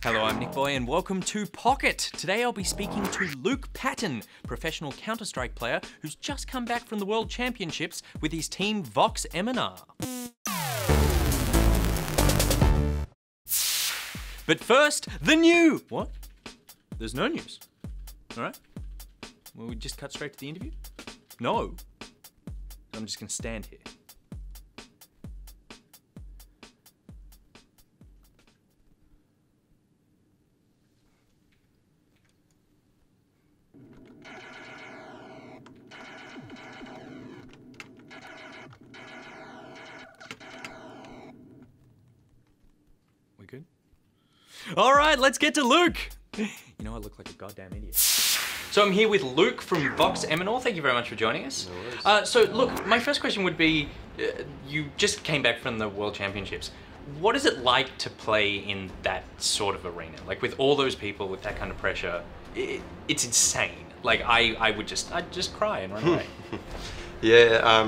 Hello, I'm Nick Boy and welcome to Pocket. Today I'll be speaking to Luke Patton, professional Counter-Strike player who's just come back from the World Championships with his team Vox Eminar. But first, the new... What? There's no news. All right. Will we just cut straight to the interview? No. I'm just gonna stand here. We good? All right, let's get to Luke. You know, I look like a goddamn idiot. So I'm here with Luke from Vox Eminar. Thank you very much for joining us. No worries. So look, my first question would be, you just came back from the World Championships. What is it like to play in that sort of arena? Like with all those people, with that kind of pressure, it's insane. Like I'd just cry and run away. Yeah,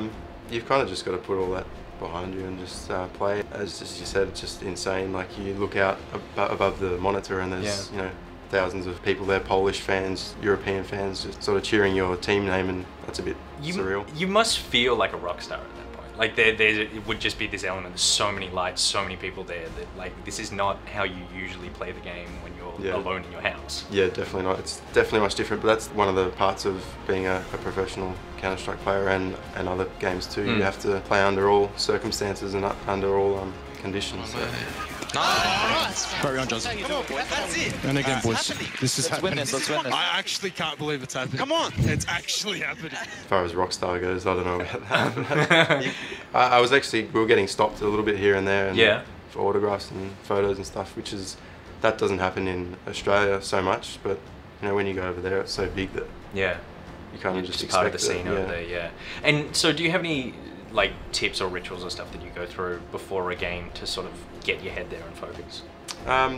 you've kind of just got to put all that behind you and just play. As you said, it's just insane. Like you look out above the monitor and there's you know, thousands of people there, Polish fans, European fans, just sort of cheering your team name, and that's a bit surreal. You must feel like a rock star at that point. Like it would just be this element. There's so many lights, so many people there. That like this is not how you usually play the game when you're alone in your house. Yeah, definitely not. It's definitely much different. But that's one of the parts of being a professional Counter-Strike player and other games too. You have to play under all circumstances and under all conditions. So. Carry on, Johnson. Come on, that's it. And again, boys, this is happening. Let's win this. I actually can't believe it's happening. Come on. It's actually happening. As far as Rockstar goes, I don't know about that. I was actually, we were getting stopped a little bit here and there, and for autographs and photos and stuff, that doesn't happen in Australia so much. But you know, when you go over there, it's so big that you kind of just expect part of the scene it, over there. Yeah. And so, do you have any like tips or rituals or stuff that you go through before a game to sort of get your head there and focus?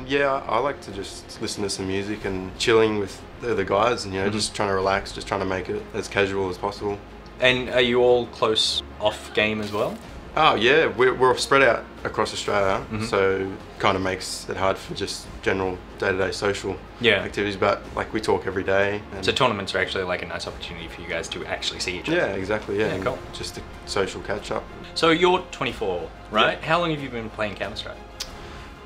Yeah, I like to just listen to some music and chilling with the guys, and you know, just trying to relax, just trying to make it as casual as possible. And are you all close off game as well? Oh yeah, we're spread out across Australia, so kind of makes it hard for just general day-to-day social activities. But like we talk every day. And so tournaments are actually like a nice opportunity for you guys to actually see each other. Yeah, exactly. Yeah, cool. Just a social catch-up. So you're 24, right? Yeah. How long have you been playing Counter-Strike?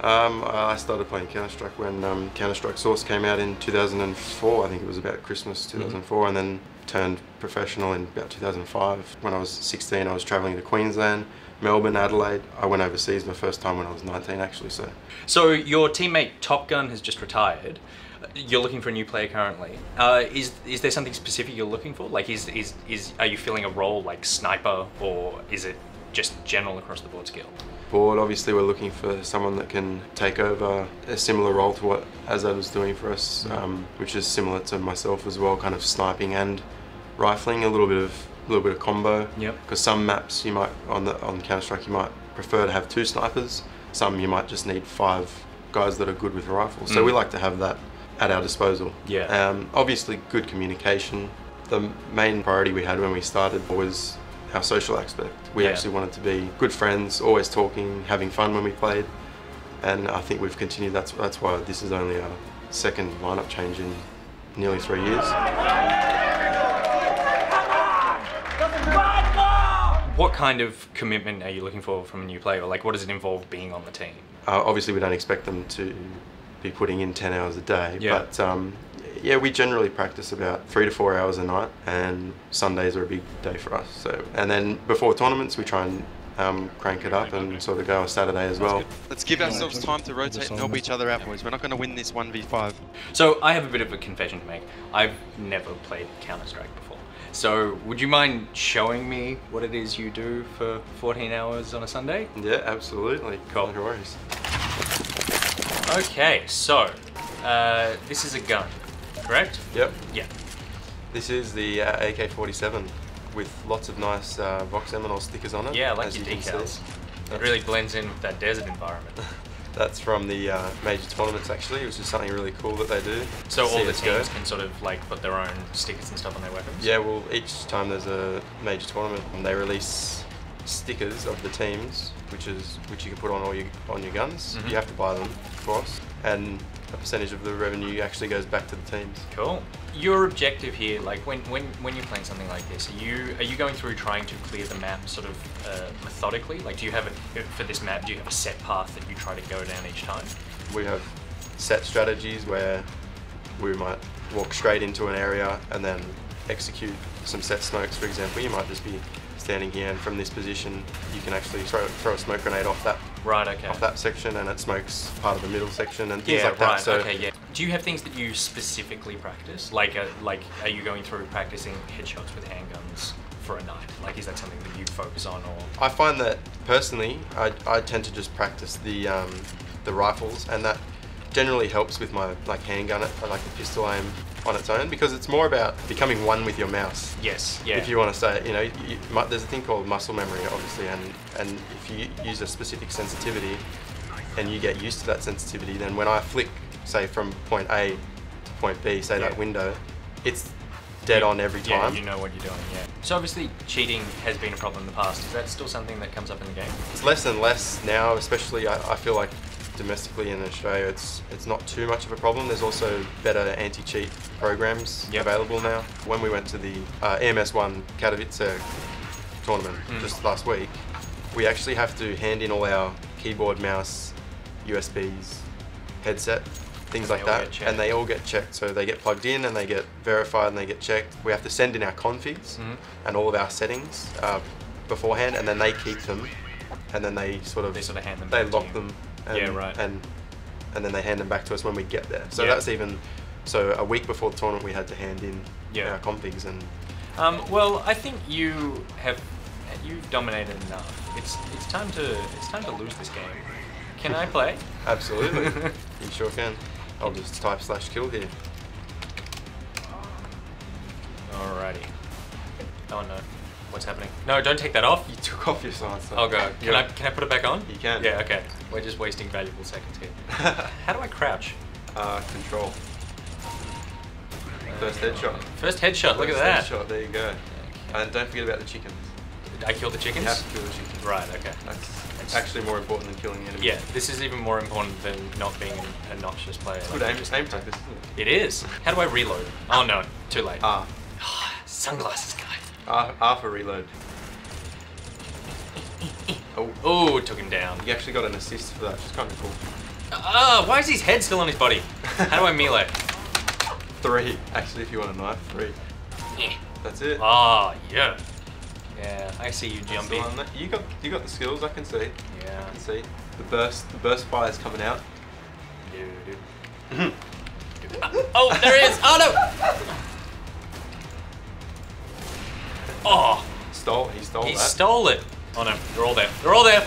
I started playing Counter-Strike when Counter-Strike Source came out in 2004. I think it was about Christmas 2004, and then turned professional in about 2005. When I was 16, I was travelling to Queensland, Melbourne, Adelaide. I went overseas the first time when I was 19, actually. So your teammate Top Gun has just retired. You're looking for a new player currently. Is there something specific you're looking for? Like, are you filling a role like sniper, or is it just general across the board skill? Board, obviously we're looking for someone that can take over a similar role to what Azad was doing for us, which is similar to myself as well, kind of sniping and rifling, a little bit of combo. Yep. Because some maps you might on Counter-Strike you might prefer to have 2 snipers. Some you might just need 5 guys that are good with rifles. So we like to have that at our disposal. Yeah. Obviously good communication. The main priority we had when we started was our social aspect. We actually wanted to be good friends, always talking, having fun when we played, and I think we've continued. That's why this is only our second lineup change in nearly 3 years. What kind of commitment are you looking for from a new player? Like, what does it involve being on the team? Obviously, we don't expect them to be putting in 10 hours a day, but yeah, we generally practice about 3 to 4 hours a night, and Sundays are a big day for us. So, and then before tournaments, we try and crank it up and sort of go a Saturday as well. Let's give ourselves time to rotate and help each other out, boys. We're not going to win this 1v5. So I have a bit of a confession to make. I've never played Counter-Strike before. So would you mind showing me what it is you do for 14 hours on a Sunday? Yeah, absolutely. Cool. No worries. Okay, so this is a gun, correct? Yep. Yeah. This is the AK-47 with lots of nice Vox Eminar stickers on it. Yeah, I like as your you can decals. see. It really blends in with that desert environment. That's from the major tournaments actually, which is something really cool that they do. So all the CS:GO. teams can sort of like put their own stickers and stuff on their weapons? Yeah, well, each time there's a major tournament, they release stickers of the teams, which you can put on your guns. You have to buy them, of course. And a percentage of the revenue actually goes back to the teams. Cool. Your objective here, like when you're playing something like this, are you going through trying to clear the map sort of methodically? Like, do you have for this map? Do you have a set path that you try to go down each time? We have set strategies where we might walk straight into an area and then execute some set smokes. For example, you might just be standing here, and from this position, you can actually throw a smoke grenade off that off that section, and it smokes part of the middle section and things like that. Right. So okay. Yeah. Do you have things that you specifically practice? Like are you going through practicing headshots with handguns for a night? Like, is that something that you focus on, or? I find that personally, I tend to just practice the rifles, and that generally helps with my handgun, like the pistol aim on its own, because it's more about becoming one with your mouse. Yes. Yeah. If you want to say it, there's a thing called muscle memory, obviously, and if you use a specific sensitivity and you get used to that sensitivity, then when I flick, say from point A to point B, say that window, it's dead on every time. Yeah, you know what you're doing. Yeah. So obviously, cheating has been a problem in the past. Is that still something that comes up in the game? It's less and less now, especially I feel like domestically in Australia, it's not too much of a problem. There's also better anti-cheat programs available now. When we went to the EMS1 Katowice tournament just last week, we actually have to hand in all our keyboard, mouse, USBs, headset, things like that, and they all get checked. So they get plugged in and they get verified and they get checked. We have to send in our configs and all of our settings beforehand, and then they keep them, and then they sort of hand them. They lock them. And, and then they hand them back to us when we get there. So that's so a week before the tournament we had to hand in our configs. And well, I think you've dominated enough. It's time to lose this game. Can I play? Absolutely. You sure can. I'll just type /kill here. Alrighty. Oh no. What's happening? No, don't take that off. You took off your silencer. Oh god. Can I put it back on? You can. Yeah, okay. We're just wasting valuable seconds here. How do I crouch? Control. First headshot. First headshot, look at that. First headshot, there you go. Okay. And don't forget about the chickens. I killed the chickens? You have to kill the chickens. Right, okay. That's actually more important than killing the enemy. Yeah, this is even more important than not being a noxious player. Good aim practice, isn't it? It is. How do I reload? Oh no, too late. Sunglasses guy. R for reload. Oh, took him down. You actually got an assist for that, which is kind of cool. Why is his head still on his body? How do I melee? 3, actually, if you want a knife, 3. Yeah. That's it. Oh, yeah. Yeah, I see you jumping. You got the skills, I can see. Yeah. I can see. The burst fire's coming out. Oh, there he is! Oh no! Oh! He stole that. He stole it. Oh no, they're all there. They're all there!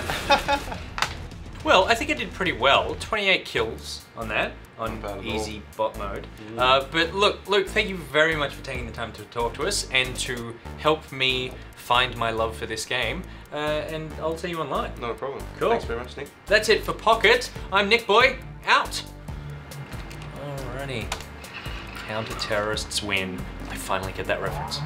Well, I think I did pretty well. 28 kills on that, on easy bot mode. But look, Luke, thank you very much for taking the time to talk to us and to help me find my love for this game. And I'll see you online. Not a problem. Cool. Thanks very much, Nick. That's it for Pocket. I'm Nick Boy, out! Alrighty. Counter-terrorists win. I finally get that reference.